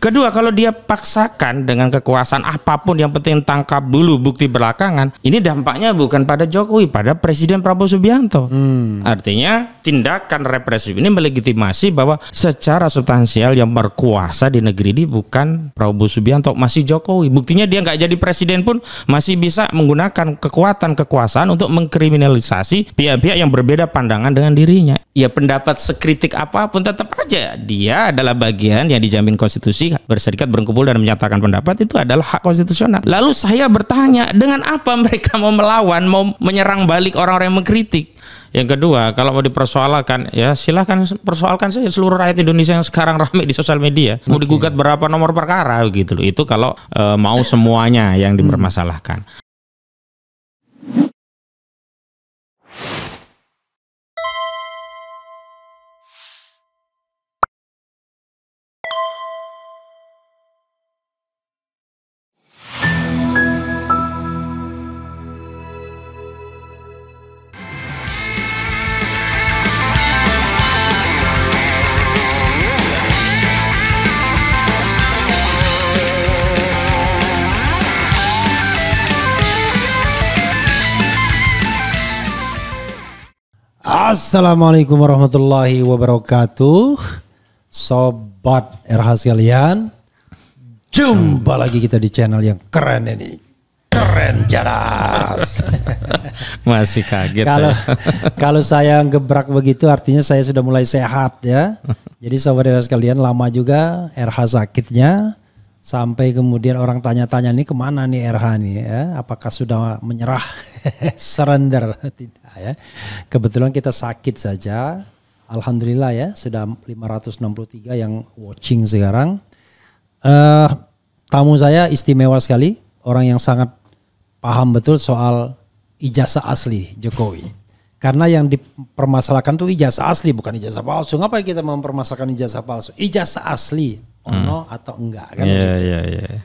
Kedua, kalau dia paksakan dengan kekuasaan apapun, yang penting tangkap dulu, bukti belakangan, ini dampaknya bukan pada Jokowi, pada Presiden Prabowo Subianto. Artinya tindakan represif ini melegitimasi bahwa secara substansial yang berkuasa di negeri ini bukan Prabowo Subianto, masih Jokowi. Buktinya dia nggak jadi presiden pun masih bisa menggunakan kekuatan kekuasaan untuk mengkriminalisasi pihak-pihak yang berbeda pandangan dengan dirinya. Ya, pendapat sekritik apapun tetap aja dia adalah bagian yang dijamin konstitusi, berserikat, berkumpul dan menyatakan pendapat itu adalah hak konstitusional. Lalu saya bertanya, dengan apa mereka mau melawan, mau menyerang balik orang-orang yang mengkritik? Yang kedua, kalau mau dipersoalkan, ya silahkan persoalkan saja seluruh rakyat Indonesia yang sekarang ramai di sosial media. Mau digugat berapa nomor perkara gitu loh. Itu kalau mau semuanya yang dipermasalahkan. Assalamualaikum warahmatullahi wabarakatuh, sobat RH sekalian. Jumpa lagi kita di channel yang keren ini, keren jadas. Masih kaget kalau saya gebrak begitu artinya saya sudah mulai sehat ya. Jadi sobat RH sekalian, lama juga RH sakitnya, sampai kemudian orang tanya-tanya nih kemana nih RH nih ya, apakah sudah menyerah, surrender, tidak ya. Kebetulan kita sakit saja, alhamdulillah ya, sudah 563 yang watching sekarang. Tamu saya istimewa sekali, orang yang sangat paham betul soal ijazah asli Jokowi. Karena yang dipermasalahkan tuh ijazah asli, bukan ijazah palsu. Ngapain kita mempermasalahkan ijazah palsu? Ijazah asli, ono atau enggak kan? Iya.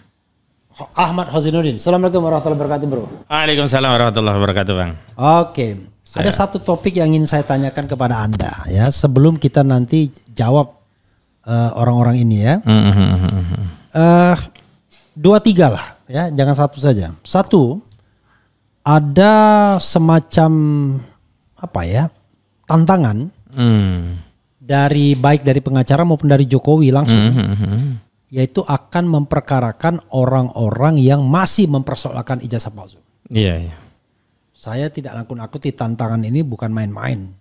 Ahmad Hosinuddin, assalamualaikum warahmatullahi wabarakatuh bro. Waalaikumsalam warahmatullahi wabarakatuh bang. Oke, ada satu topik yang ingin saya tanyakan kepada Anda ya, sebelum kita nanti jawab orang-orang ini ya. 2-3 lah ya, jangan satu saja. Satu, ada semacam apa ya, tantangan dari baik dari pengacara maupun dari Jokowi langsung, yaitu akan memperkarakan orang-orang yang masih mempersoalkan ijazah palsu. Iya. Saya tidak nakut-nakuti tantangan ini, bukan main-main,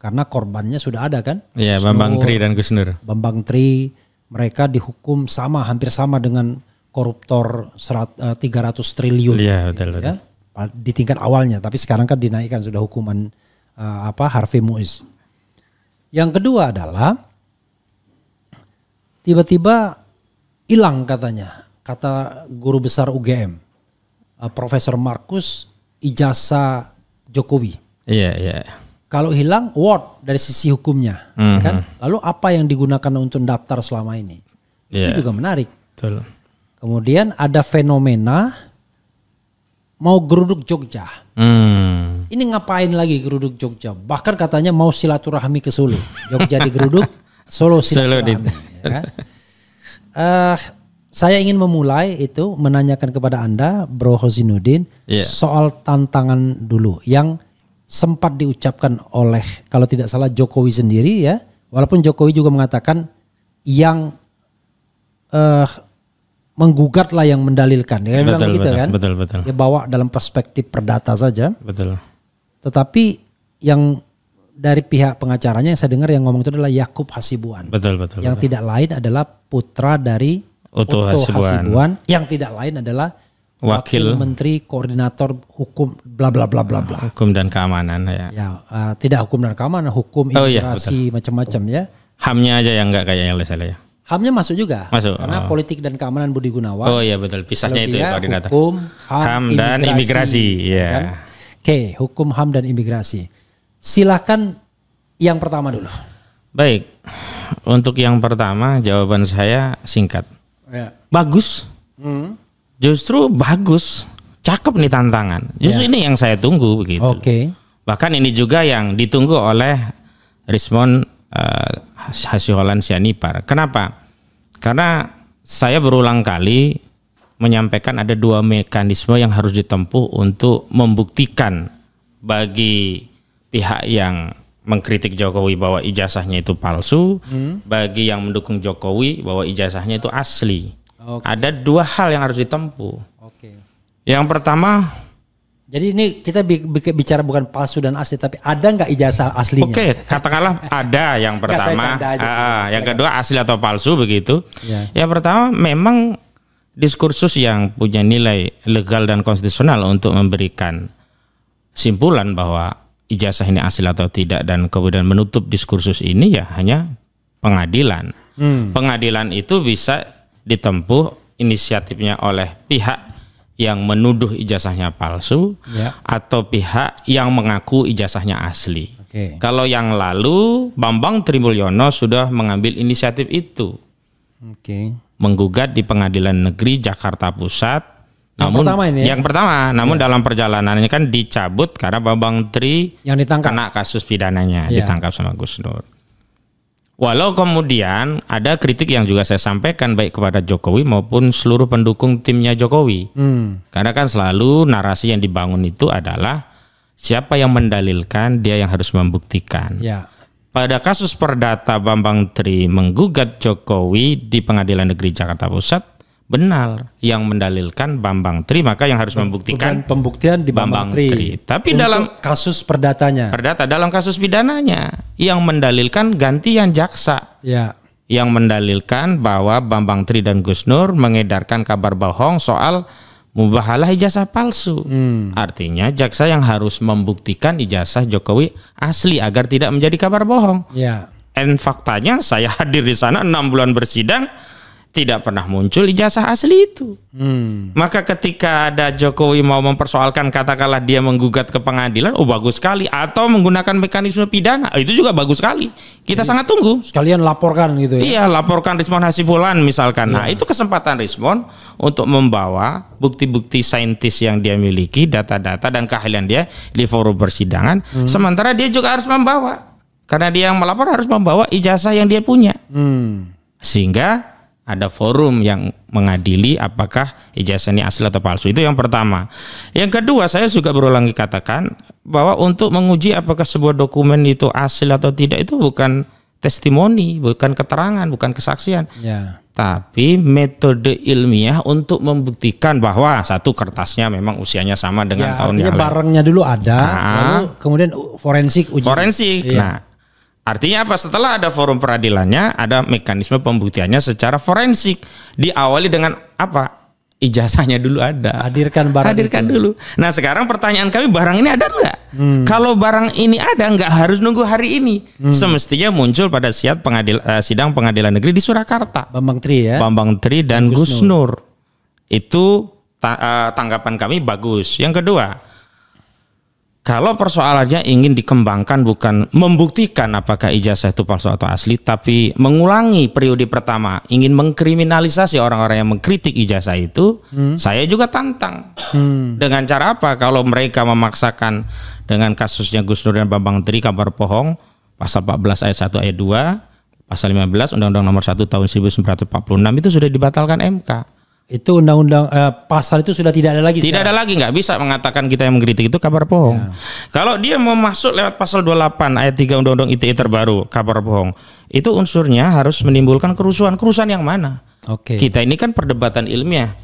karena korbannya sudah ada kan. Iya, Bambang Tri dan Gus Nur. Bambang Tri, mereka dihukum sama, hampir sama dengan koruptor 300 triliun. Iya, betul. Ya, di tingkat awalnya, tapi sekarang kan dinaikkan sudah hukuman Harvey Muiz. Yang kedua adalah tiba-tiba hilang katanya, kata guru besar UGM, Profesor Markus, ijazah Jokowi. Iya. Kalau hilang, what dari sisi hukumnya, ya kan? Lalu apa yang digunakan untuk daftar selama ini? Itu juga menarik. Betul. Kemudian ada fenomena mau geruduk Jogja. Ini ngapain lagi geruduk Jogja? Bahkan katanya mau silaturahmi ke Solo. Jogja digeruduk, Solo silaturahmi. Ya kan? Saya ingin memulai itu menanyakan kepada Anda, Bro Hosinuddin, soal tantangan dulu yang sempat diucapkan oleh, kalau tidak salah, Jokowi sendiri ya. Walaupun Jokowi juga mengatakan yang menggugat lah yang mendalilkan. Dia bilang begitu kan. Betul. Dia bawa dalam perspektif perdata saja. Betul. Tetapi yang dari pihak pengacaranya yang saya dengar yang ngomong itu adalah Yakub Hasibuan. Betul. Yang tidak lain adalah putra dari Otto Hasibuan. Yang tidak lain adalah Wakil Menteri Koordinator Hukum bla bla bla bla bla. Hukum dan keamanan ya. Tidak hukum dan keamanan, hukum imigrasi macam-macam ya. HAM-nya aja yang enggak kayak yang salah ya. HAM-nya masuk juga. Masuk. Karena politik dan keamanan Budi Gunawan. Oh iya betul. Pisahnya itu ya koordinator. Hukum, HAM dan imigrasi. Iya. Kan? Oke, hukum, HAM dan imigrasi. Silakan yang pertama dulu. Baik. Untuk yang pertama jawaban saya singkat. Bagus. Justru bagus. Cakep nih tantangan. Justru ini yang saya tunggu begitu. Bahkan ini juga yang ditunggu oleh Rismond Hasyiholan Sianipar. Kenapa? Karena saya berulang kali menyampaikan ada dua mekanisme yang harus ditempuh untuk membuktikan bagi pihak yang mengkritik Jokowi bahwa ijazahnya itu palsu, bagi yang mendukung Jokowi bahwa ijazahnya itu asli. Ada dua hal yang harus ditempuh. Yang pertama, jadi ini kita bicara bukan palsu dan asli, tapi ada nggak ijazah aslinya? Oke, katakanlah ada yang pertama. Yang kedua asli atau palsu begitu. Ya. Yang pertama memang diskursus yang punya nilai legal dan konstitusional untuk memberikan simpulan bahwa ijazah ini asli atau tidak dan kemudian menutup diskursus ini ya hanya pengadilan. Pengadilan itu bisa ditempuh inisiatifnya oleh pihak yang menuduh ijazahnya palsu atau pihak yang mengaku ijazahnya asli. Kalau yang lalu Bambang Trimulyono sudah mengambil inisiatif itu. Menggugat di Pengadilan Negeri Jakarta Pusat. Yang pertama, namun dalam perjalanannya kan dicabut karena Bambang Tri yang ditangkap, kena kasus pidananya, ditangkap sama Gus Nur. Walau kemudian ada kritik yang juga saya sampaikan baik kepada Jokowi maupun seluruh pendukung timnya Jokowi. Karena kan selalu narasi yang dibangun itu adalah siapa yang mendalilkan, dia yang harus membuktikan. Pada kasus perdata Bambang Tri menggugat Jokowi di Pengadilan Negeri Jakarta Pusat, benar yang mendalilkan Bambang Tri, maka yang harus membuktikan pembuktian di Bambang Tri. Tapi dalam kasus perdatanya, dalam kasus pidananya yang mendalilkan gantian jaksa. Yang mendalilkan bahwa Bambang Tri dan Gus Nur mengedarkan kabar bohong soal mubahalah ijazah palsu. Artinya jaksa yang harus membuktikan ijazah Jokowi asli agar tidak menjadi kabar bohong. Dan faktanya saya hadir di sana 6 bulan bersidang, tidak pernah muncul ijazah asli itu. Maka ketika ada Jokowi mau mempersoalkan, katakanlah dia menggugat ke pengadilan, oh bagus sekali, atau menggunakan mekanisme pidana, itu juga bagus sekali. Kita sangat tunggu. Sekalian laporkan gitu ya. Iya, laporkan Rizwan Hasibulan misalkan. Nah, itu kesempatan Rizwan untuk membawa bukti-bukti saintis yang dia miliki, data-data dan keahlian dia di forum persidangan. Sementara dia juga harus membawa, karena dia yang melapor harus membawa ijazah yang dia punya. Sehingga ada forum yang mengadili apakah ijazah ini asli atau palsu. Itu yang pertama. Yang kedua, saya juga berulang katakan bahwa untuk menguji apakah sebuah dokumen itu asli atau tidak itu bukan testimoni, bukan keterangan, bukan kesaksian. Tapi metode ilmiah untuk membuktikan bahwa satu, kertasnya memang usianya sama dengan tahun yang lalu. Barangnya dulu ada, lalu kemudian forensik uji. Nah, artinya apa? Setelah ada forum peradilannya, ada mekanisme pembuktiannya secara forensik. Diawali dengan apa? Ijazahnya dulu ada. Hadirkan barang dulu. Nah, sekarang pertanyaan kami, barang ini ada nggak? Kalau barang ini ada, nggak harus nunggu hari ini. Semestinya muncul pada sidang pengadilan negeri di Surakarta. Bambang Tri dan Gus Nur. Itu tanggapan kami bagus. Yang kedua, kalau persoalannya ingin dikembangkan bukan membuktikan apakah ijazah itu palsu atau asli, tapi mengulangi periode pertama, ingin mengkriminalisasi orang-orang yang mengkritik ijazah itu, saya juga tantang. Dengan cara apa? Kalau mereka memaksakan dengan kasusnya Gus Nur dan Bambang Tri kabar bohong, pasal 14 ayat 1 ayat 2, pasal 15 Undang-Undang Nomor 1 Tahun 1946 itu sudah dibatalkan MK. Itu undang-undang pasal itu sudah tidak ada lagi. Tidak ada lagi, nggak bisa mengatakan kita yang mengkritik itu kabar bohong. Kalau dia mau masuk lewat pasal 28 ayat 3 Undang-Undang ITE terbaru, kabar bohong, itu unsurnya harus menimbulkan kerusuhan. Kerusuhan yang mana? Kita ini kan perdebatan ilmiah.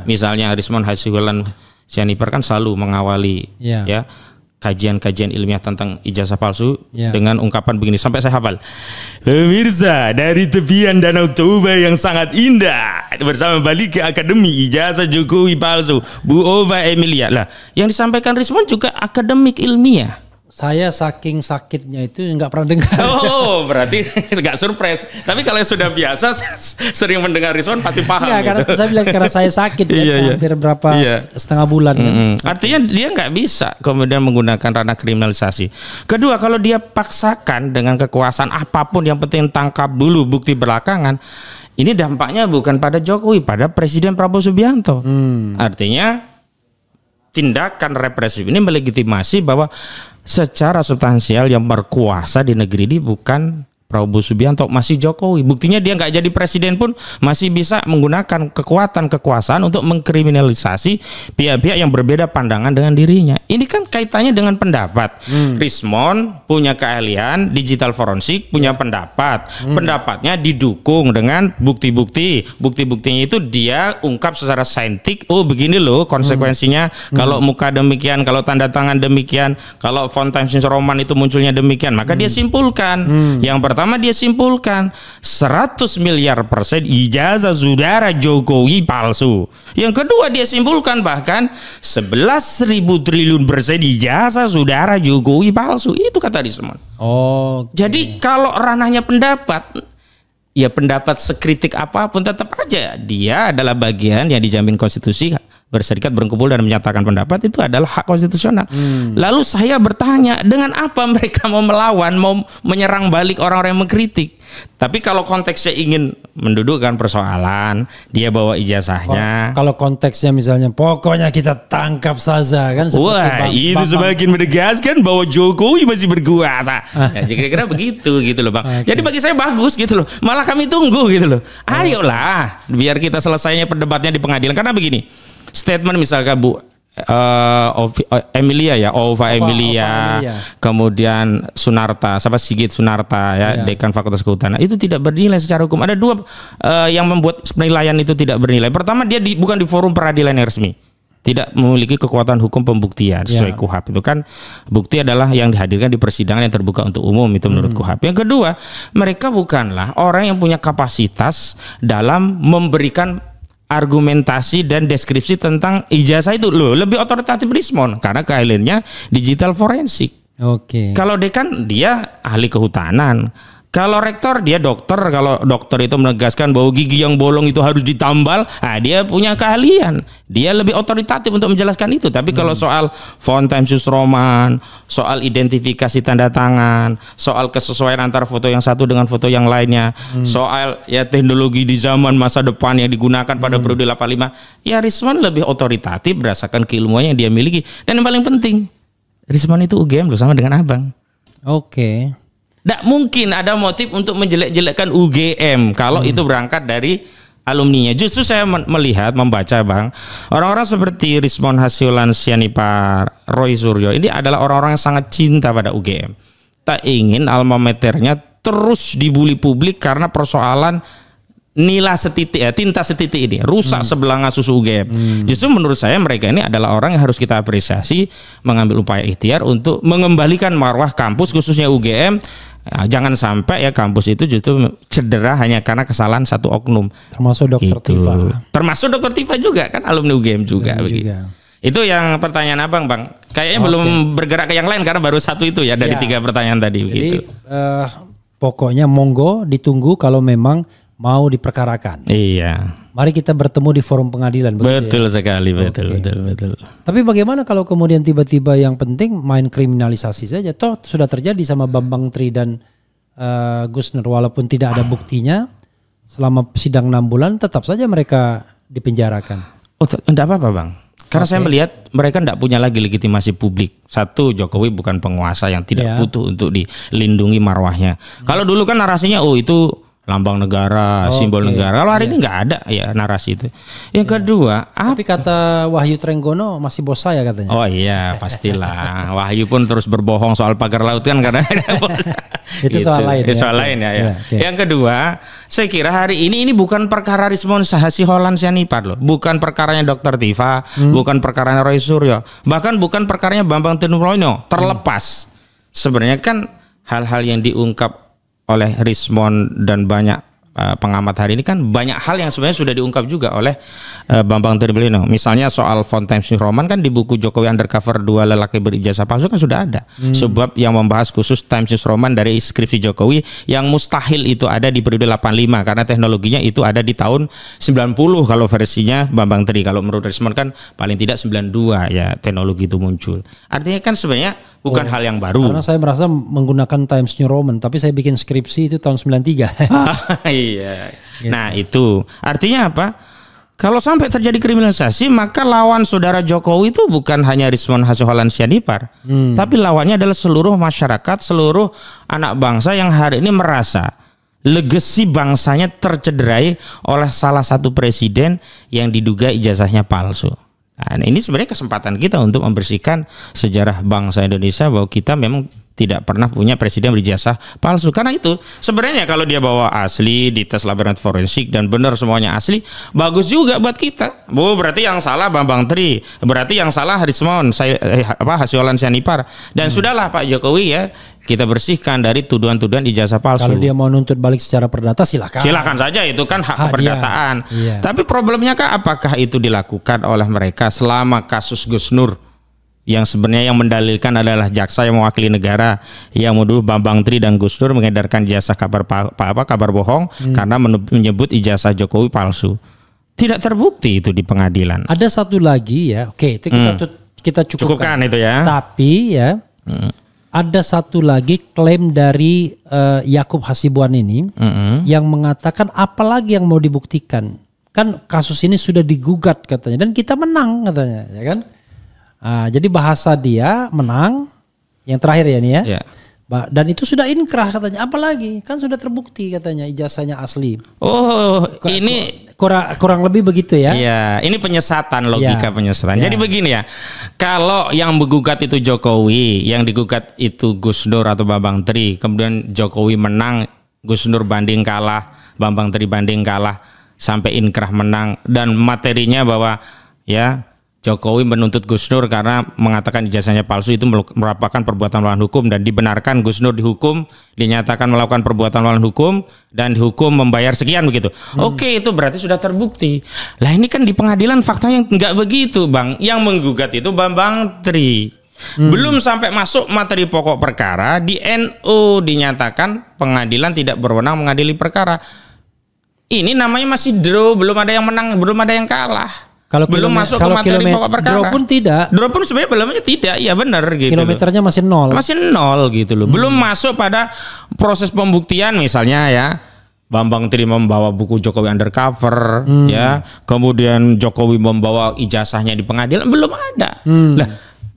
Misalnya Rizwan Hasibulan Syaniper kan selalu mengawali ya kajian-kajian ilmiah tentang ijazah palsu dengan ungkapan begini, sampai saya hafal. Pemirsa, dari tepian Danau Toba yang sangat indah bersama balik ke Akademi Ijazah Jokowi Palsu, Bu Ova Emilia. Lah, yang disampaikan Rizwan juga akademik ilmiah. Saya saking sakitnya itu nggak pernah dengar. Oh, berarti nggak surprise. Tapi kalau sudah biasa sering mendengar Rizwan pasti paham. Ya, karena saya bilang karena saya sakit hampir berapa setengah bulan. Artinya dia nggak bisa kemudian menggunakan ranah kriminalisasi. Kedua, kalau dia paksakan dengan kekuasaan apapun, yang penting tangkap dulu bukti belakangan, ini dampaknya bukan pada Jokowi, pada Presiden Prabowo Subianto. Artinya tindakan represif ini melegitimasi bahwa secara substansial yang berkuasa di negeri ini bukan Prabowo Subianto, masih Jokowi. Buktinya dia nggak jadi presiden pun masih bisa menggunakan kekuatan kekuasaan untuk mengkriminalisasi pihak-pihak yang berbeda pandangan dengan dirinya. Ini kan kaitannya dengan pendapat. Rismond punya keahlian digital forensik, punya pendapat. Pendapatnya didukung dengan bukti-bukti. Bukti-buktinya itu dia ungkap secara saintik. Oh begini loh konsekuensinya. Kalau muka demikian, kalau tanda tangan demikian, kalau font Times New Roman itu munculnya demikian, maka dia simpulkan. Yang pertama dia simpulkan 100 miliar % ijazah saudara Jokowi palsu. Yang kedua dia simpulkan bahkan 11.000 triliun % ijazah saudara Jokowi palsu. Itu kata Rismond. Oh. Jadi kalau ranahnya pendapat, ya pendapat sekritik apapun tetap aja dia adalah bagian yang dijamin konstitusi. Berserikat, berkumpul dan menyatakan pendapat itu adalah hak konstitusional. Lalu saya bertanya, dengan apa mereka mau melawan, mau menyerang balik orang-orang yang mengkritik? Tapi kalau konteksnya ingin mendudukkan persoalan, dia bawa ijazahnya. Kalau konteksnya misalnya pokoknya kita tangkap saja kan. Wah, itu semakin menegaskan bahwa Jokowi masih berkuasa. Ya, kira-kira begitu gitu loh Bang. Okay. Jadi bagi saya bagus gitu loh. Malah kami tunggu gitu loh. Ayolah, biar kita selesainya perdebatnya di pengadilan. Karena begini, statement misalkan Bu Emilia ya, Ova Emilia, kemudian Sunarta, Sigit Sunarta ya, Dekan Fakultas Kehutanan, itu tidak bernilai secara hukum. Ada dua yang membuat penilaian itu tidak bernilai. Pertama, dia bukan di forum peradilan yang resmi, tidak memiliki kekuatan hukum pembuktian sesuai KUHAP. Itu kan bukti adalah yang dihadirkan di persidangan yang terbuka untuk umum, itu menurut KUHAP. Yang kedua, mereka bukanlah orang yang punya kapasitas dalam memberikan argumentasi dan deskripsi tentang ijazah itu. Loh, lebih otoritatif Rismond karena keahliannya digital forensik. Oke. Kalau dekan dia ahli kehutanan. Kalau rektor dia dokter. Kalau dokter itu menegaskan bahwa gigi yang bolong itu harus ditambal, dia punya keahlian. Dia lebih otoritatif untuk menjelaskan itu. Tapi kalau soal font Times New Roman, soal identifikasi tanda tangan, soal kesesuaian antara foto yang satu dengan foto yang lainnya, soal ya teknologi di zaman masa depan yang digunakan pada periode 85, ya Rismond lebih otoritatif berdasarkan keilmuannya yang dia miliki. Dan yang paling penting, Rismond itu UGM bersama dengan Abang. Oke. Tidak mungkin ada motif untuk menjelek-jelekkan UGM kalau itu berangkat dari alumninya. Justru saya melihat, membaca Bang, orang-orang seperti Rismond Hasyolan Sianipar, Roy Suryo, ini adalah orang-orang yang sangat cinta pada UGM. Tak ingin alma maternya terus dibully publik karena persoalan nila setitik tinta setitik ini rusak sebelanga susu UGM. Justru menurut saya mereka ini adalah orang yang harus kita apresiasi, mengambil upaya ikhtiar untuk mengembalikan marwah kampus khususnya UGM. Jangan sampai ya kampus itu justru cedera hanya karena kesalahan satu oknum. Termasuk Dokter Tifa. Termasuk Dokter Tifa juga kan alumni UGM juga. Itu yang pertanyaan Abang Bang. Kayaknya belum bergerak ke yang lain karena baru satu itu ya dari 3 pertanyaan tadi. Jadi begitu. Pokoknya monggo ditunggu kalau memang mau diperkarakan. Iya. Mari kita bertemu di forum pengadilan. Betul sekali, betul. Tapi bagaimana kalau kemudian tiba-tiba yang penting main kriminalisasi saja? Toh sudah terjadi sama Bambang Tri dan Gus Nur, walaupun tidak ada buktinya, selama sidang 6 bulan tetap saja mereka dipenjarakan. Oh, enggak apa-apa Bang. Karena saya melihat mereka tidak punya lagi legitimasi publik. Satu, Jokowi bukan penguasa yang tidak butuh untuk dilindungi marwahnya. Kalau dulu kan narasinya, oh itu lambang negara, simbol negara. Kalau hari ini nggak ada ya narasi itu. Yang kedua, tapi kata Wahyu Trenggono masih bos saya katanya. Oh iya, pastilah. Wahyu pun terus berbohong soal pagar laut kan karena itu soal lain. Soal lain ya. Yang kedua, saya kira hari ini bukan perkara Rismond Hasyolan Sianipar loh. Bukan perkaranya Dokter Tifa, bukan perkaranya Roy Suryo, bahkan bukan perkaranya Bambang Tinurlono. Terlepas sebenarnya kan hal-hal yang diungkap oleh Rismond dan banyak pengamat hari ini kan banyak hal yang sebenarnya sudah diungkap juga oleh Bambang Tribrino. Misalnya soal font Times New Roman kan di buku Jokowi Undercover 2 lelaki berijazah palsu kan sudah ada sebab yang membahas khusus Times New Roman dari skripsi Jokowi yang mustahil itu ada di periode 85 karena teknologinya itu ada di tahun 90 kalau versinya Bambang Tri. Kalau menurut Rismond kan paling tidak 92 ya teknologi itu muncul. Artinya kan sebenarnya bukan hal yang baru. Karena saya merasa menggunakan Times New Roman, tapi saya bikin skripsi itu tahun 93. Iya. Nah itu artinya apa? Kalau sampai terjadi kriminalisasi, maka lawan saudara Jokowi itu bukan hanya Rizwan Hasyolan Sianipar, tapi lawannya adalah seluruh masyarakat, seluruh anak bangsa yang hari ini merasa legasi bangsanya tercederai oleh salah satu presiden yang diduga ijazahnya palsu. Nah, ini sebenarnya kesempatan kita untuk membersihkan sejarah bangsa Indonesia bahwa kita memang tidak pernah punya presiden berijazah palsu. Karena itu sebenarnya kalau dia bawa asli, dites laboratorium forensik dan benar semuanya asli, bagus juga buat kita. Berarti yang salah Bambang Tri, berarti yang salah Rizwan Hasyolan Sianipar. Dan sudahlah Pak Jokowi ya, kita bersihkan dari tuduhan-tuduhan ijazah palsu. Kalau dia mau nuntut balik secara perdata silakan. Silakan saja, itu kan hak keperdataan. Iya. Tapi problemnya apakah itu dilakukan oleh mereka selama kasus Gus Nur yang sebenarnya yang mendalilkan adalah jaksa yang mewakili negara yang menuduh Bambang Tri dan Gus Nur mengedarkan ijazah kabar bohong karena menyebut ijazah Jokowi palsu. Tidak terbukti itu di pengadilan. Ada satu lagi ya. Oke, itu kita cukupkan itu ya. Tapi ya ada satu lagi klaim dari Yakub Hasibuan ini yang mengatakan apalagi yang mau dibuktikan. Kan kasus ini sudah digugat katanya dan kita menang katanya, ya kan? Jadi bahasa dia menang yang terakhir ya nih ya. Dan itu sudah inkrah katanya. Apalagi kan sudah terbukti katanya ijazahnya asli. Oh, ini kurang lebih begitu ya. Iya, ini penyesatan, logika penyesatan. Jadi begini ya. Kalau yang menggugat itu Jokowi, yang digugat itu Gus Nur atau Bambang Tri, kemudian Jokowi menang, Gus Nur banding kalah, Bambang Tri banding kalah sampai inkrah menang dan materinya bahwa ya Jokowi menuntut Gus Nur karena mengatakan ijazahnya palsu itu merupakan perbuatan melawan hukum dan dibenarkan Gus Nur dihukum, dinyatakan melakukan perbuatan melawan hukum dan dihukum membayar sekian begitu. Oke, itu berarti sudah terbukti. Lah ini kan di pengadilan faktanya nggak begitu, Bang. Yang menggugat itu Bambang Tri. Belum sampai masuk materi pokok perkara, di NU dinyatakan pengadilan tidak berwenang mengadili perkara. Ini namanya masih draw, belum ada yang menang, belum ada yang kalah. Kalau belum masuk ke materi pokok perkara. Draw pun tidak. Draw pun sebenarnya belumnya tidak, ya benar gitu. Kilometernya masih nol. Masih nol gitu loh. Belum masuk pada proses pembuktian misalnya ya. Bambang Tri membawa buku Jokowi Undercover ya. Kemudian Jokowi membawa ijazahnya di pengadilan, belum ada. Lah,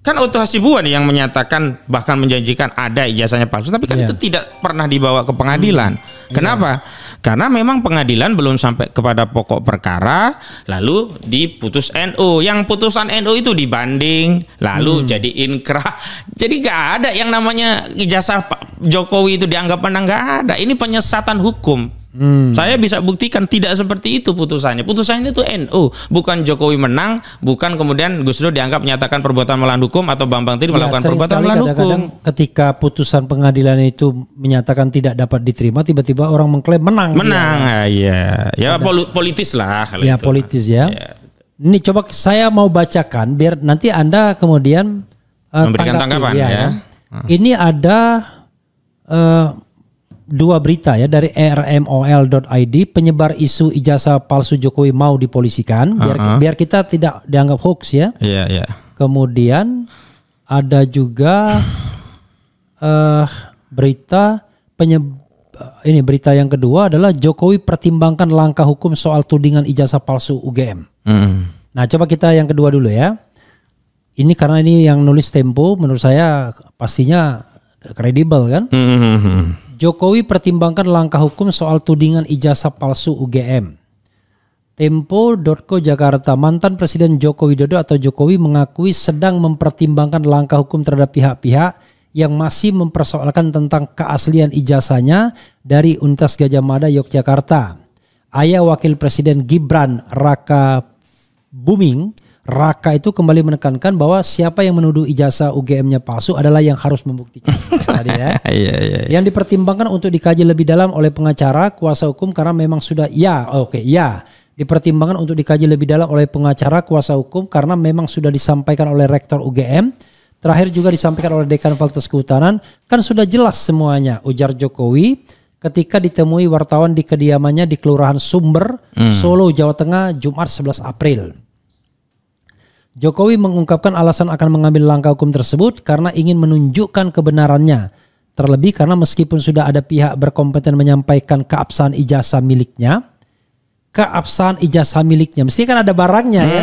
kan Otto Hasibuan yang menyatakan bahkan menjanjikan ada ijazahnya palsu, tapi kan itu tidak pernah dibawa ke pengadilan. Kenapa? Karena memang pengadilan belum sampai kepada pokok perkara, lalu diputus NU. Yang putusan NU itu dibanding, lalu jadi inkrah. Jadi gak ada yang namanya ijazah Jokowi itu dianggap menang, gak ada. Ini penyesatan hukum. Saya bisa buktikan tidak seperti itu putusannya. Putusannya itu NU, bukan Jokowi menang, bukan kemudian Gus Dur dianggap menyatakan perbuatan melawan hukum atau Bambang Tri melakukan perbuatan melawan hukum. Ketika putusan pengadilan itu menyatakan tidak dapat diterima, tiba-tiba orang mengklaim menang. Ya politis lah. Ya politis ya. Ini coba saya mau bacakan biar nanti Anda kemudian memberikan tanggapan ya. Ini ada dua berita ya dari rmol.id, penyebar isu ijazah palsu Jokowi mau dipolisikan biar kita tidak dianggap hoax ya. Kemudian ada juga berita berita yang kedua adalah Jokowi pertimbangkan langkah hukum soal tudingan ijazah palsu UGM. Nah, coba kita yang kedua dulu ya. Ini karena ini yang nulis Tempo, menurut saya pastinya kredibel kan. Jokowi pertimbangkan langkah hukum soal tudingan ijazah palsu UGM. Tempo.co Jakarta, mantan Presiden Joko Widodo atau Jokowi mengakui sedang mempertimbangkan langkah hukum terhadap pihak-pihak yang masih mempersoalkan tentang keaslian ijazahnya dari Universitas Gadjah Mada Yogyakarta. Ayah Wakil Presiden Gibran Raka Buming Raka itu kembali menekankan bahwa siapa yang menuduh ijazah UGM-nya palsu adalah yang harus membuktikan. Tadi ya. Yang dipertimbangkan untuk dikaji lebih dalam oleh pengacara kuasa hukum karena memang sudah dipertimbangkan untuk dikaji lebih dalam oleh pengacara kuasa hukum karena memang sudah disampaikan oleh Rektor UGM. Terakhir juga disampaikan oleh Dekan Fakultas Kehutanan. Kan sudah jelas semuanya, ujar Jokowi ketika ditemui wartawan di kediamannya di Kelurahan Sumber, Solo, Jawa Tengah, Jumat 11 April. Jokowi mengungkapkan alasan akan mengambil langkah hukum tersebut karena ingin menunjukkan kebenarannya. Terlebih karena meskipun sudah ada pihak berkompeten menyampaikan keabsahan ijazah miliknya, keabsahan ijazah miliknya. Mesti kan ada barangnya ya.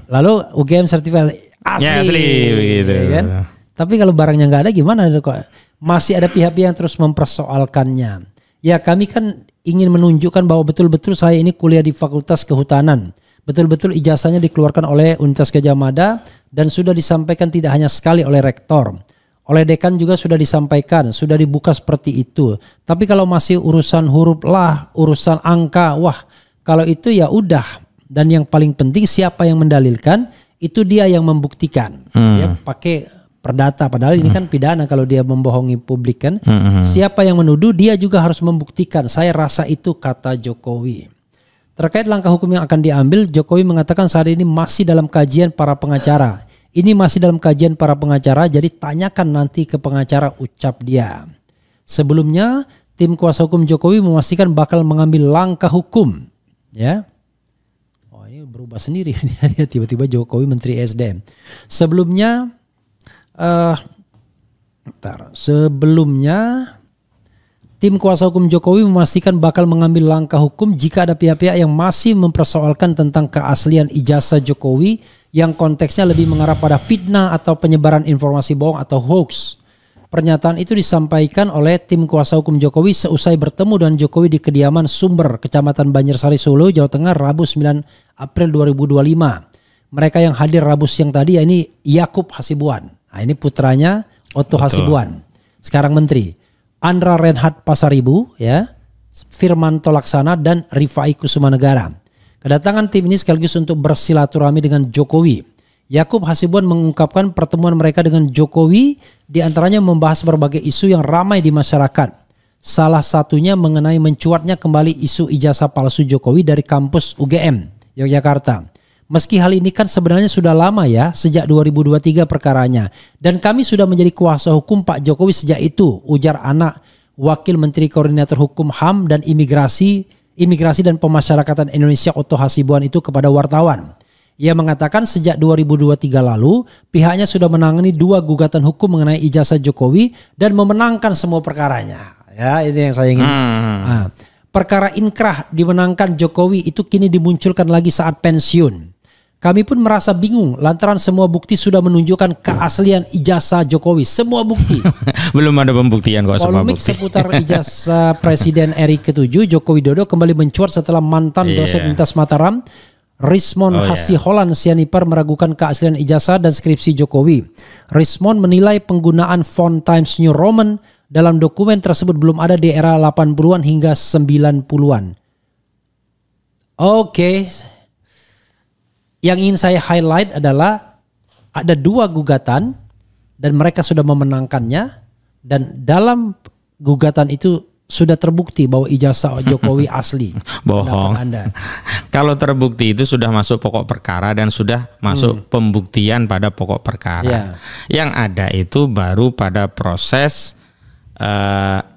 Lalu UGM sertifikat asli, Ya, asli begitu. ya kan? Tapi kalau barangnya nggak ada gimana kok? Masih ada pihak-pihak yang terus mempersoalkannya. Ya kami kan ingin menunjukkan bahwa betul-betul saya ini kuliah di Fakultas Kehutanan. Betul-betul ijazahnya dikeluarkan oleh Universitas Gadjah Mada dan sudah disampaikan tidak hanya sekali oleh rektor. Oleh dekan juga sudah disampaikan, sudah dibuka seperti itu. Tapi kalau masih urusan huruf lah, urusan angka, wah kalau itu ya udah. Dan yang paling penting siapa yang mendalilkan, itu dia yang membuktikan. Ya, pakai perdata, padahal ini kan pidana kalau dia membohongi publik kan. Siapa yang menuduh, dia juga harus membuktikan. Saya rasa itu kata Jokowi. Terkait langkah hukum yang akan diambil, Jokowi mengatakan saat ini masih dalam kajian para pengacara. Ini masih dalam kajian para pengacara, jadi tanyakan nanti ke pengacara, ucap dia. Sebelumnya, tim kuasa hukum Jokowi memastikan bakal mengambil langkah hukum. Ya, oh ini berubah sendiri. Tiba-tiba Jokowi Menteri SDM. Sebelumnya, tim kuasa hukum Jokowi memastikan bakal mengambil langkah hukum jika ada pihak-pihak yang masih mempersoalkan tentang keaslian ijazah Jokowi yang konteksnya lebih mengarah pada fitnah atau penyebaran informasi bohong atau hoax. Pernyataan itu disampaikan oleh tim kuasa hukum Jokowi seusai bertemu dengan Jokowi di kediaman Sumber, Kecamatan Banjarsari, Solo, Jawa Tengah, Rabu 9 April 2025. Mereka yang hadir Rabu siang tadi ya ini Yakub Hasibuan. Nah, ini putranya Otto Hasibuan, sekarang menteri. Andra Renhat Pasaribu, ya, Firmanto Laksana dan Rifai Kusumanegara. Kedatangan tim ini sekaligus untuk bersilaturahmi dengan Jokowi. Yakub Hasibuan mengungkapkan pertemuan mereka dengan Jokowi diantaranya membahas berbagai isu yang ramai di masyarakat. Salah satunya mengenai mencuatnya kembali isu ijazah palsu Jokowi dari kampus UGM Yogyakarta. Meski hal ini kan sebenarnya sudah lama ya, sejak 2023 perkaranya. Dan kami sudah menjadi kuasa hukum Pak Jokowi sejak itu, ujar anak Wakil Menteri Koordinator Hukum HAM dan Imigrasi dan Pemasyarakatan Indonesia Otto Hasibuan itu kepada wartawan. Ia mengatakan sejak 2023 lalu pihaknya sudah menangani 2 gugatan hukum mengenai ijazah Jokowi dan memenangkan semua perkaranya. Ya, ini yang saya ingin. Nah, perkara inkrah dimenangkan Jokowi itu kini dimunculkan lagi saat pensiun. Kami pun merasa bingung lantaran semua bukti sudah menunjukkan keaslian ijazah Jokowi. Semua bukti. Belum ada pembuktian kok semua bukti. Polemik seputar ijazah Presiden RI ke-7 Joko Widodo kembali mencuat setelah mantan dosen Universitas Mataram Rismond Hasiholan Sianipar meragukan keaslian ijazah dan skripsi Jokowi. Rismond menilai penggunaan font Times New Roman dalam dokumen tersebut belum ada di era 80-an hingga 90-an. Oke. Yang ingin saya highlight adalah ada 2 gugatan dan mereka sudah memenangkannya dan dalam gugatan itu sudah terbukti bahwa ijazah Jokowi asli. Bohong. Kalau terbukti itu sudah masuk pokok perkara dan sudah masuk pembuktian pada pokok perkara. Yang ada itu baru pada proses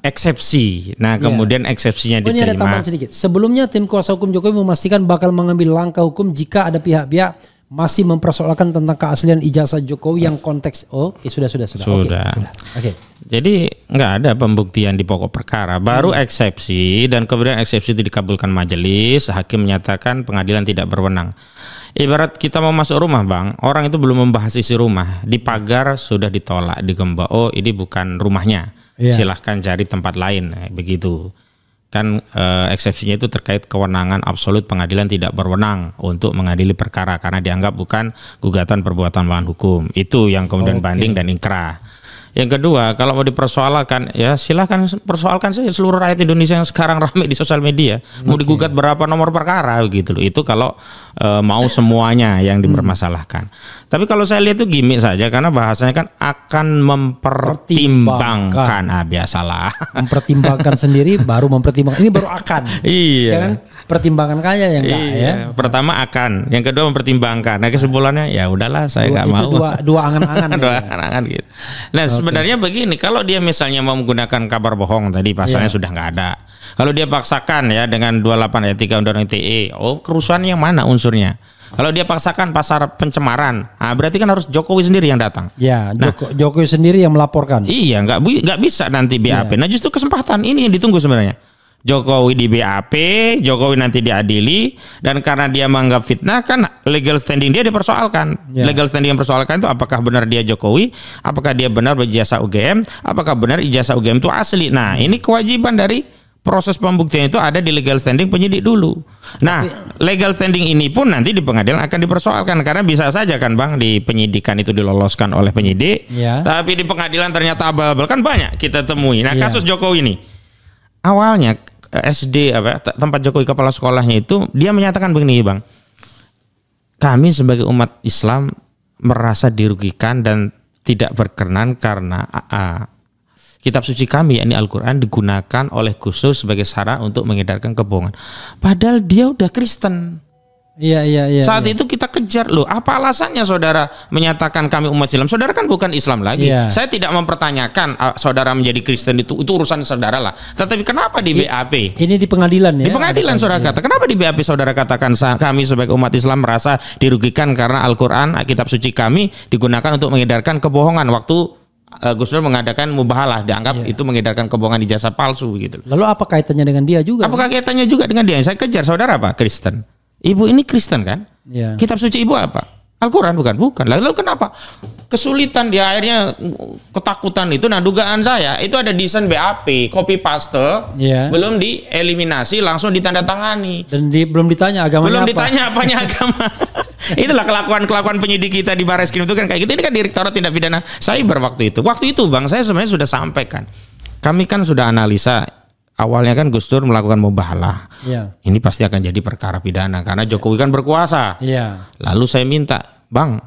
eksepsi. Nah, kemudian eksepsinya diterima. Ini ada tambahan sedikit. Sebelumnya tim kuasa hukum Jokowi memastikan bakal mengambil langkah hukum jika ada pihak-pihak masih mempersoalkan tentang keaslian ijazah Jokowi yang konteks. Sudah. Oke. Jadi nggak ada pembuktian di pokok perkara, baru eksepsi dan kemudian eksepsi itu dikabulkan majelis, hakim menyatakan pengadilan tidak berwenang. Ibarat kita mau masuk rumah, Bang, orang itu belum membahas isi rumah, di pagar sudah ditolak, digembok, oh ini bukan rumahnya, silahkan cari tempat lain, begitu. Kan eksepsinya itu terkait kewenangan absolut pengadilan tidak berwenang untuk mengadili perkara karena dianggap bukan gugatan perbuatan melawan hukum. Itu yang kemudian banding dan ingkrah. Yang kedua, kalau mau dipersoalkan, ya silahkan persoalkan saja seluruh rakyat Indonesia yang sekarang ramai di sosial media. Mau digugat berapa nomor perkara gitu loh. Itu kalau mau semuanya yang dipermasalahkan. Tapi kalau saya lihat itu gimmick saja karena bahasanya kan akan mempertimbangkan. Biasalah. Mempertimbangkan sendiri baru mempertimbangkan. Ini baru akan. Iya. Jangan pertimbangan kaya yang enggak ya. Pertama akan, yang kedua mempertimbangkan. Nah, kesimpulannya ya udahlah saya enggak mau. Dua angan-angan. Dua angan-angan gitu. Nah, sebenarnya begini, kalau dia misalnya mau menggunakan kabar bohong tadi pasalnya sudah nggak ada. Kalau dia paksakan ya dengan 28 ayat 3 Undang-Undang ITE, kerusuhan yang mana unsurnya? Kalau dia paksakan pasar pencemaran, berarti kan harus Jokowi sendiri yang datang. Ya, Jokowi sendiri yang melaporkan. Iya, nggak bisa nanti BAP. Nah, justru kesempatan ini yang ditunggu sebenarnya. Jokowi di BAP, Jokowi nanti diadili, dan karena dia menganggap fitnah kan legal standing dia dipersoalkan. Legal standing yang dipersoalkan itu apakah benar dia Jokowi, apakah dia benar berijazah UGM, apakah benar ijazah UGM itu asli. Nah, ini kewajiban dari proses pembuktian itu ada di legal standing penyidik dulu. Nah, legal standing ini pun nanti di pengadilan akan dipersoalkan karena bisa saja kan Bang di penyidikan itu diloloskan oleh penyidik, tapi di pengadilan ternyata abal-abal kan banyak kita temui. Nah, kasus Jokowi ini awalnya SD tempat Jokowi kepala sekolahnya itu dia menyatakan begini Bang, kami sebagai umat Islam merasa dirugikan dan tidak berkenan karena kitab suci kami yakni Al-Quran digunakan oleh Gus Dur sebagai sarana untuk mengedarkan kebohongan. Padahal dia udah Kristen. Iya. Saat itu kita kejar loh. Apa alasannya saudara menyatakan kami umat Islam? Saudara kan bukan Islam lagi. Saya tidak mempertanyakan saudara menjadi Kristen itu urusan saudara lah. Tetapi kenapa di BAP? Ini di pengadilan ya. Di pengadilan saudara kata. Kenapa di BAP saudara katakan kami sebagai umat Islam merasa dirugikan karena Al-Quran, kitab suci kami digunakan untuk mengedarkan kebohongan waktu Gus Dur mengadakan mubahalah, dianggap itu mengedarkan kebohongan ijazah palsu gitu. Lalu apa kaitannya dengan dia juga? Apakah kaitannya juga dengan dia? Saya kejar saudara apa? Kristen. Ibu ini Kristen kan? Kitab suci ibu apa? Al-Quran bukan. Lalu kenapa kesulitan dia akhirnya ketakutan itu? Nah, dugaan saya itu ada desain BAP, copy paste, belum dieliminasi langsung ditandatangani. Dan belum ditanya agamanya belum ditanya apanya agama. Itulah kelakuan penyidik kita di Barreskrim itu kan kayak gitu. Ini kan Direktorat Tindak Pidana Cyber waktu itu. Waktu itu Bang, saya sebenarnya sudah sampaikan. Kami kan sudah analisa. Awalnya kan Gus Dur melakukan mubahalah. Ini pasti akan jadi perkara pidana karena Jokowi kan berkuasa. Lalu saya minta, Bang,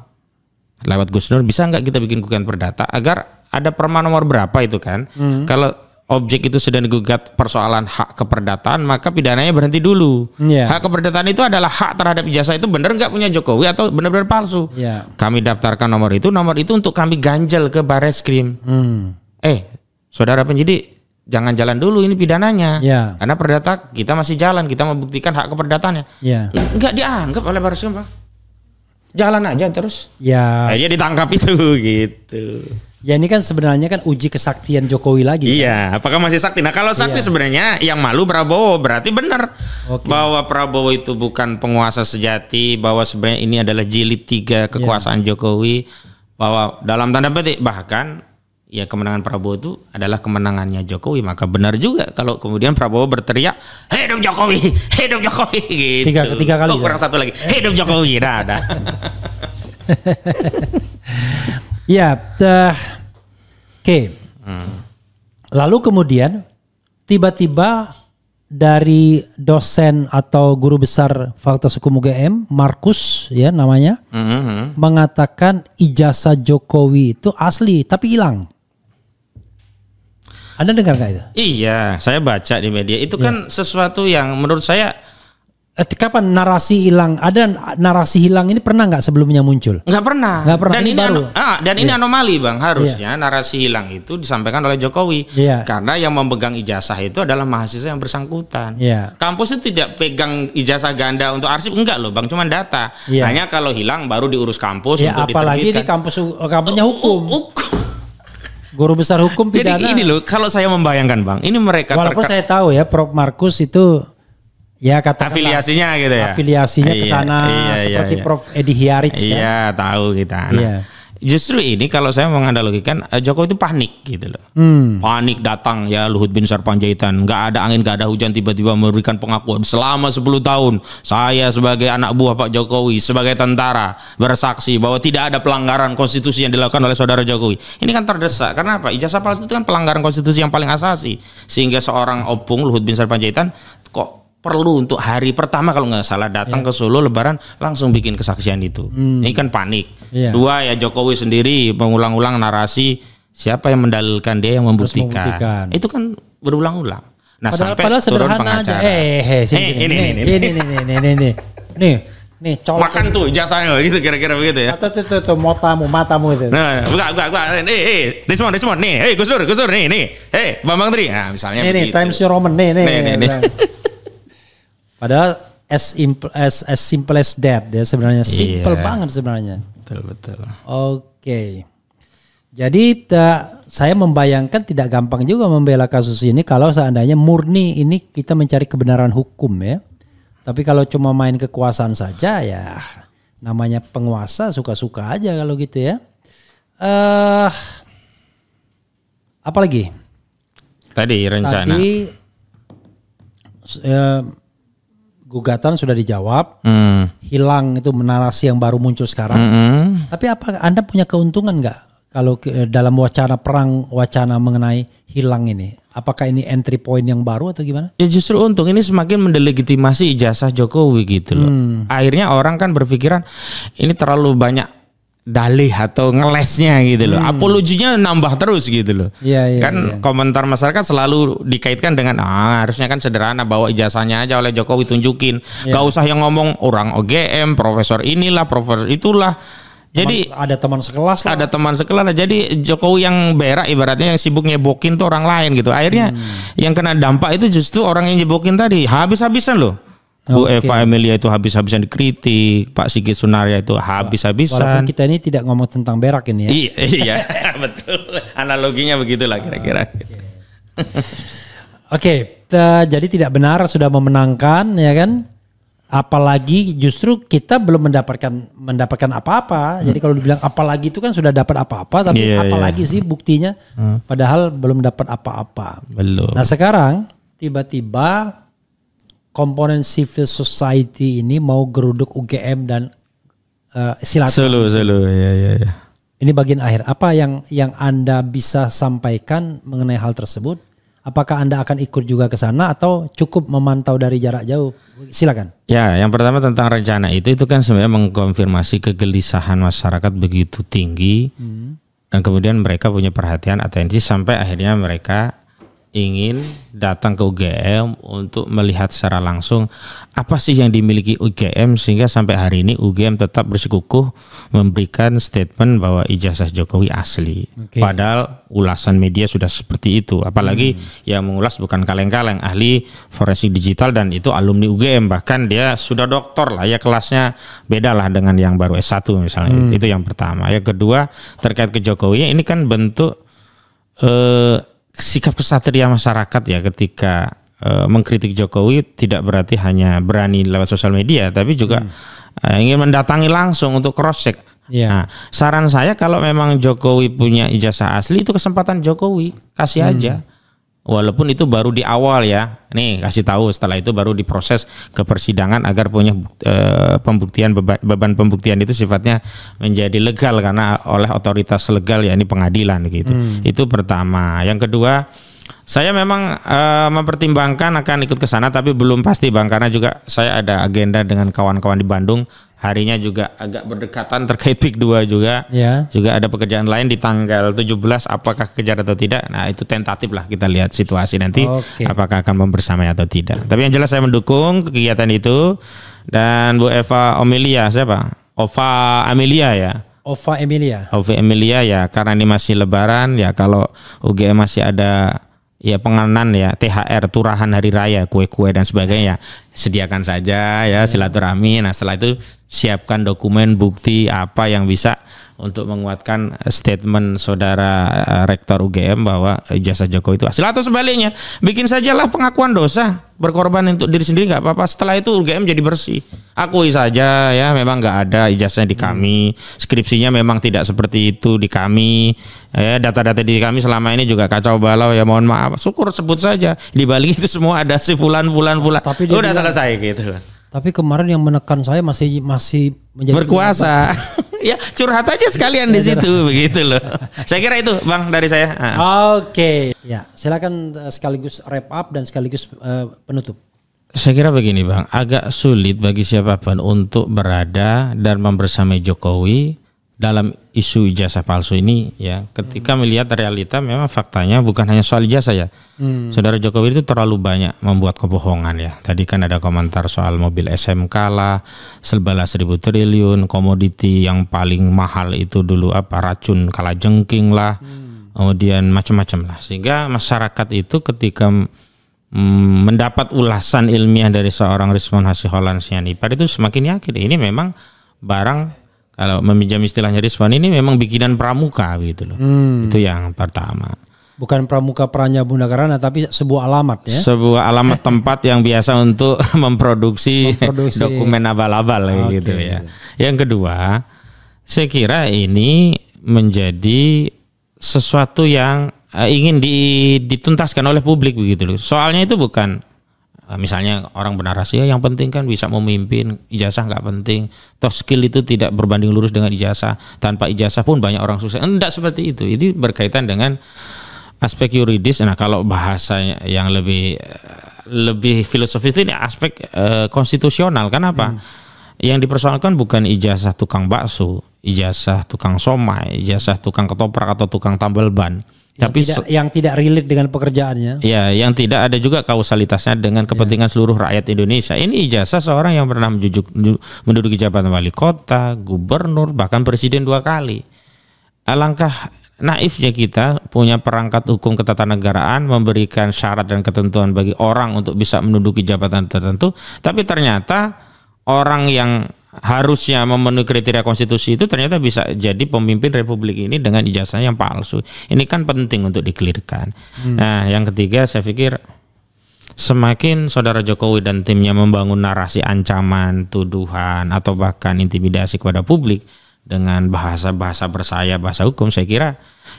lewat Gus Dur bisa nggak kita bikin gugatan perdata agar ada perma nomor berapa itu kan? Kalau objek itu sudah digugat persoalan hak keperdataan, maka pidananya berhenti dulu. Hak keperdataan itu adalah hak terhadap ijazah itu benar nggak punya Jokowi atau benar-benar palsu. Kami daftarkan nomor itu untuk kami ganjel ke Barreskrim. Saudara penyidik, jangan jalan dulu ini pidananya. Karena perdata kita masih jalan, kita membuktikan hak keperdataannya. Enggak dianggap oleh Barreskrim, Bang. Jalan aja terus. Dia ditangkap itu gitu. Ya ini kan sebenarnya kan uji kesaktian Jokowi lagi. Iya, kan? Apakah masih sakti? Nah, kalau sakti sebenarnya yang malu Prabowo, berarti benar bahwa Prabowo itu bukan penguasa sejati, bahwa sebenarnya ini adalah jilid 3 kekuasaan Jokowi, bahwa dalam tanda petik bahkan ya kemenangan Prabowo itu adalah kemenangannya Jokowi. Maka benar juga kalau kemudian Prabowo berteriak hidup Jokowi gitu. Tiga kali. Kurang satu lagi. Hidup Jokowi. Dah. Ya, oke. Lalu kemudian tiba-tiba dari dosen atau guru besar Fakultas Hukum UGM, Markus ya namanya, mengatakan ijazah Jokowi itu asli tapi hilang. Anda dengar nggak itu? Iya, saya baca di media. Itu kan sesuatu yang menurut saya. Kapan narasi hilang? Ada narasi hilang ini pernah nggak sebelumnya muncul? Nggak pernah. Dan ini baru. Ini anomali Bang. Harusnya narasi hilang itu disampaikan oleh Jokowi. Karena yang memegang ijazah itu adalah mahasiswa yang bersangkutan. Kampus itu tidak pegang ijazah ganda untuk arsip, enggak loh Bang. Cuma data. Hanya kalau hilang baru diurus kampus untuk diterbitkan. Apalagi di kampusnya hukum. Guru besar hukum pidana. Jadi ini loh, kalau saya membayangkan Bang, ini mereka. Walaupun saya tahu ya Prof Markus itu ya katakanlah afiliasinya gitu ya. Afiliasinya ke sana seperti Prof Edi Hiarij kan. Iya, tahu kita. Nah, justru ini kalau saya menganalogikan Jokowi itu panik gitu loh. Panik datang ya Luhut bin Sarpanjaitan, nggak ada angin, nggak ada hujan, tiba-tiba memberikan pengakuan selama 10 tahun saya sebagai anak buah Pak Jokowi, sebagai tentara bersaksi bahwa tidak ada pelanggaran konstitusi yang dilakukan oleh saudara Jokowi. Ini kan terdesak karena apa? Ijazah palsu itu kan pelanggaran konstitusi yang paling asasi, sehingga seorang opung Luhut bin Sarpanjaitan kok perlu untuk hari pertama kalau nggak salah datang ke Solo Lebaran langsung bikin kesaksian itu. Ini kan panik. Dua ya Jokowi sendiri mengulang-ulang narasi siapa yang mendalilkan, dia yang membuktikan. Itu kan berulang-ulang. Nah, padahal sampai turun pengacara. Nih, colok. Makan tuh ijazahnya gitu kira-kira begitu ya. Tuh matamu itu. Nah, buka. Respon. Nih, Gus Dur nih. Bambang Tri. Nah, misalnya begitu. Times New Roman nih. Padahal as simple as that ya sebenarnya, simple banget sebenarnya. Betul. Oke. Jadi saya membayangkan tidak gampang juga membela kasus ini kalau seandainya murni ini kita mencari kebenaran hukum ya. Tapi kalau cuma main kekuasaan saja ya namanya penguasa suka-suka aja kalau gitu ya. Apalagi? Tadi rencana. Tadi gugatan sudah dijawab. Hilang itu narasi yang baru muncul sekarang. Tapi apa Anda punya keuntungan nggak kalau dalam wacana mengenai hilang ini? Apakah ini entry point yang baru atau gimana? Ya justru untung ini semakin mendelegitimasi ijazah Jokowi gitu loh. Akhirnya orang kan berpikiran ini terlalu banyak dalih atau ngelesnya gitu loh. Apologinya nambah terus gitu loh. Komentar masyarakat selalu dikaitkan dengan harusnya kan sederhana, bawa ijazahnya aja oleh Jokowi tunjukin. Gak usah yang ngomong orang OGM, profesor inilah, profesor itulah. Jadi ada teman sekelas lah. Ada teman sekelas lah. Jadi Jokowi yang berak ibaratnya yang sibuk nyebokin tuh orang lain gitu. Akhirnya yang kena dampak itu justru orang yang nyebokin tadi. Habis-habisan loh. Bu Eva Emilia itu habis-habisan dikritik. Pak Sigit Sunarya itu habis-habisan. Walaupun kita ini tidak ngomong tentang berak ini ya. Iya betul. Analoginya begitulah kira-kira. Oke, jadi tidak benar sudah memenangkan ya kan. Apalagi justru kita belum mendapatkan apa-apa. Jadi kalau dibilang apalagi itu kan sudah dapat apa-apa, tapi apalagi sih buktinya? Padahal belum dapat apa-apa. Belum. Nah sekarang tiba-tiba komponen civil society ini mau geruduk UGM dan silaturahmi. Selu. Ya. Ini bagian akhir. Apa yang Anda bisa sampaikan mengenai hal tersebut? Apakah Anda akan ikut juga ke sana atau cukup memantau dari jarak jauh? Silakan. Ya, yang pertama tentang rencana itu kan sebenarnya mengkonfirmasi kegelisahan masyarakat begitu tinggi dan kemudian mereka punya perhatian atensi sampai akhirnya mereka ingin datang ke UGM untuk melihat secara langsung apa sih yang dimiliki UGM sehingga sampai hari ini UGM tetap bersikukuh memberikan statement bahwa ijazah Jokowi asli. Padahal ulasan media sudah seperti itu. Apalagi yang mengulas bukan kaleng-kaleng, ahli forensik digital dan itu alumni UGM, bahkan dia sudah doktor lah ya, kelasnya beda lah dengan yang baru S1 misalnya. Itu yang pertama. Yang kedua terkait ke Jokowi, ini kan bentuk sikap kesatria masyarakat ya ketika mengkritik Jokowi tidak berarti hanya berani lewat sosial media, tapi juga ingin mendatangi langsung untuk cross check. Nah, saran saya kalau memang Jokowi punya ijazah asli itu kesempatan Jokowi kasih aja. Walaupun itu baru di awal ya, nih kasih tahu, setelah itu baru diproses ke persidangan agar punya pembuktian, beban pembuktian itu sifatnya menjadi legal karena oleh otoritas legal ya, ini pengadilan gitu. Itu pertama. Yang kedua, saya memang mempertimbangkan akan ikut ke sana tapi belum pasti Bang, karena juga saya ada agenda dengan kawan-kawan di Bandung. Harinya juga agak berdekatan terkait PIK 2 juga. Juga ada pekerjaan lain di tanggal 17 apakah kejar atau tidak. Nah itu tentatif lah, kita lihat situasi nanti apakah akan membersamai atau tidak. Tapi yang jelas saya mendukung kegiatan itu. Dan Bu Eva Emilia siapa? Ova Emilia ya. Ova Emilia ya, karena ini masih lebaran ya, kalau UGM masih ada ya pengenan ya, THR, turahan hari raya, kue-kue dan sebagainya, sediakan saja ya silaturahmi. Nah setelah itu siapkan dokumen bukti apa yang bisa untuk menguatkan statement saudara rektor UGM bahwa ijazah Jokowi itu asli, atau sebaliknya bikin sajalah pengakuan dosa, berkorban untuk diri sendiri nggak apa-apa, setelah itu UGM jadi bersih, akui saja ya memang nggak ada ijazahnya di kami, skripsinya memang tidak seperti itu di kami, ya data-data di kami selama ini juga kacau balau ya, mohon maaf, syukur sebut saja di balik itu semua ada si fulan. Udah selesai gitu. Tapi kemarin yang menekan saya masih menjadi berkuasa. Ya curhat aja sekalian di situ begitu loh. Saya kira itu Bang dari saya. Oke. Ya, silakan sekaligus wrap up dan sekaligus penutup. Saya kira begini Bang, agak sulit bagi siapapun untuk berada dan membersamai Jokowi dalam isu ijazah palsu ini ya, ketika melihat realita memang faktanya bukan hanya soal ijazah ya. Saudara Jokowi itu terlalu banyak membuat kebohongan ya. Tadi kan ada komentar soal mobil SMK lah, 11.000 triliun, komoditi yang paling mahal itu dulu apa, racun kalajengking lah, kemudian macam-macam lah. Sehingga masyarakat itu ketika mendapat ulasan ilmiah dari seorang Rizwan Hasih Holland Sianipar itu semakin yakin ini memang barang Kalau meminjam istilahnya Rizwan ini memang bikinan pramuka gitu loh. Itu yang pertama. Bukan pramuka Pranya Bunda Karana tapi sebuah alamat ya. Sebuah alamat tempat yang biasa untuk memproduksi dokumen abal-abal gitu ya. Yang kedua, saya kira ini menjadi sesuatu yang ingin dituntaskan oleh publik begitu loh. Soalnya itu bukan misalnya orang bernarasi yang penting kan bisa memimpin, ijazah nggak penting, toh skill itu tidak berbanding lurus dengan ijazah, tanpa ijazah pun banyak orang sukses. Enggak seperti itu. Ini berkaitan dengan aspek yuridis. Nah, kalau bahasanya yang lebih filosofis ini aspek konstitusional. Kenapa? Yang dipersoalkan bukan ijazah tukang bakso, ijazah tukang somai, ijazah tukang ketoprak atau tukang tambal ban. Tapi yang tidak relate dengan pekerjaannya. Ya, yang tidak ada juga kausalitasnya dengan kepentingan seluruh rakyat Indonesia. Ini ijazah seorang yang pernah menduduki jabatan wali kota, gubernur, bahkan presiden 2 kali. Alangkah naifnya kita punya perangkat hukum ketatanegaraan memberikan syarat dan ketentuan bagi orang untuk bisa menduduki jabatan tertentu, tapi ternyata orang yang harusnya memenuhi kriteria konstitusi itu ternyata bisa jadi pemimpin republik ini dengan ijazah yang palsu. Ini kan penting untuk dikelirkan. Nah, yang ketiga saya pikir semakin saudara Jokowi dan timnya membangun narasi ancaman, tuduhan atau bahkan intimidasi kepada publik dengan bahasa-bahasa bersaya, bahasa hukum, saya kira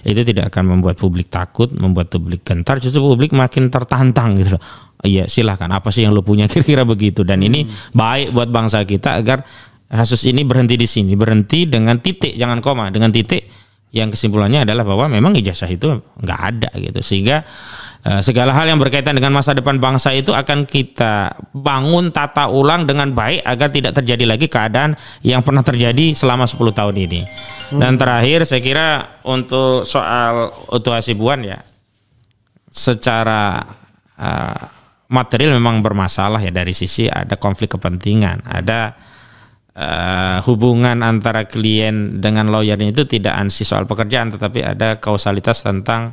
itu tidak akan membuat publik takut, membuat publik gentar, justru publik makin tertantang gitu loh. Iya, silahkan, apa sih yang lo punya, kira-kira begitu. Dan ini baik buat bangsa kita agar kasus ini berhenti di sini, berhenti dengan titik, jangan koma, dengan titik yang kesimpulannya adalah bahwa memang ijazah itu nggak ada gitu. Sehingga segala hal yang berkaitan dengan masa depan bangsa itu akan kita bangun, tata ulang dengan baik agar tidak terjadi lagi keadaan yang pernah terjadi selama 10 tahun ini. Dan terakhir saya kira untuk soal Utu Hasibuan ya, secara material memang bermasalah ya, dari sisi ada konflik kepentingan, ada hubungan antara klien dengan lawyernya itu tidak ansih soal pekerjaan, tetapi ada kausalitas tentang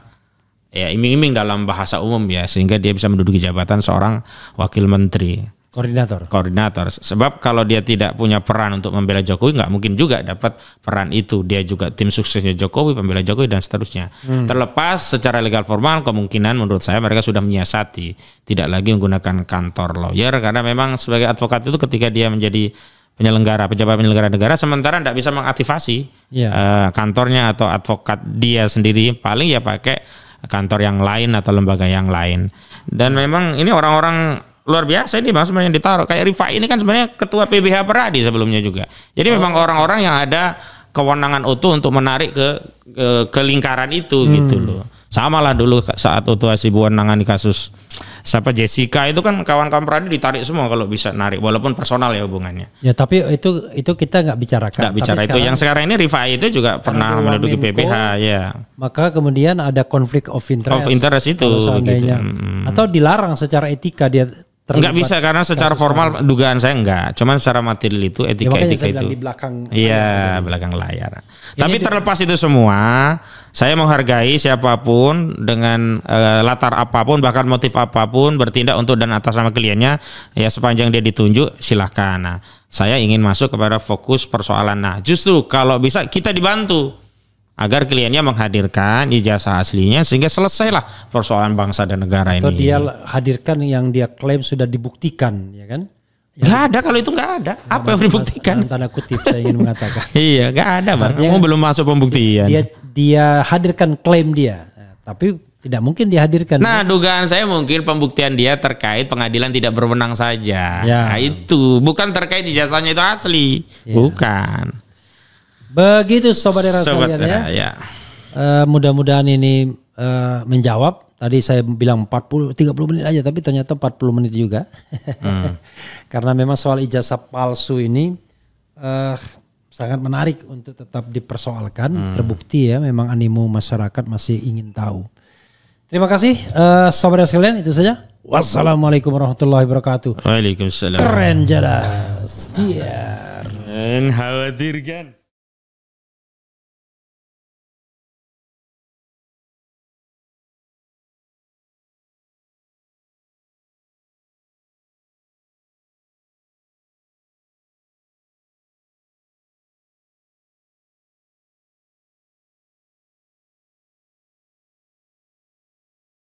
ya iming-iming dalam bahasa umum ya, sehingga dia bisa menduduki jabatan seorang wakil menteri, koordinator. Sebab kalau dia tidak punya peran untuk membela Jokowi, nggak mungkin juga dapat peran itu. Dia juga tim suksesnya Jokowi, pembela Jokowi dan seterusnya. Terlepas secara legal formal, kemungkinan menurut saya mereka sudah menyiasati tidak lagi menggunakan kantor lawyer, karena memang sebagai advokat itu ketika dia menjadi pejabat penyelenggara negara, sementara tidak bisa mengaktifasi kantornya atau advokat dia sendiri, paling ya pakai kantor yang lain atau lembaga yang lain. Dan memang ini orang-orang luar biasa ini bang sebenarnya ditaruh. Kayak Rifai ini kan sebenarnya ketua PBH Peradi sebelumnya juga. Jadi memang orang-orang yang ada kewenangan utuh untuk menarik ke lingkaran itu gitu loh. Sama lah dulu saat Utu Hasibuan nangani kasus siapa Jessica itu kan kawan-kawan Peradi ditarik semua kalau bisa narik, walaupun personal ya hubungannya. Ya tapi itu kita nggak bicarakan. Nggak bicara itu. Yang sekarang ini Rifai itu juga pernah menduduki PBH ya. Maka kemudian ada konflik of interest. Of interest itu. Seandainya gitu. Atau dilarang secara etika dia. Enggak bisa karena secara formal dugaan saya enggak, cuman secara material itu etika itu. Di belakang belakang layar. Tapi terlepas itu semua, saya menghargai siapapun dengan latar apapun, bahkan motif apapun bertindak untuk dan atas nama kliennya, ya sepanjang dia ditunjuk silahkan. Nah, saya ingin masuk kepada fokus persoalan. Nah, justru kalau bisa kita dibantu agar kliennya menghadirkan ijazah aslinya sehingga selesailah persoalan bangsa dan negara ini. Atau dia hadirkan yang dia klaim sudah dibuktikan, ya kan? Nggak ada, kalau itu nggak ada. Apa yang dibuktikan? Tanda kutip saya ingin mengatakan. Iya, nggak ada, Bang. Kamu belum masuk pembuktian. Dia hadirkan klaim dia, tapi tidak mungkin dihadirkan. Nah, dugaan saya mungkin pembuktian dia terkait pengadilan tidak berwenang saja. Ya. Nah, itu bukan terkait ijazahnya itu asli, bukan. Begitu sobat era sekalian ya. Mudah-mudahan ini menjawab. Tadi saya bilang 30 menit aja, tapi ternyata 40 menit juga. Karena memang soal ijazah palsu ini sangat menarik untuk tetap dipersoalkan. Terbukti ya memang animo masyarakat masih ingin tahu. Terima kasih sobat era sekalian, itu saja. Wassalamualaikum warahmatullahi wabarakatuh. Waalaikumsalam. Keren jadas. Mengkhawatirkan.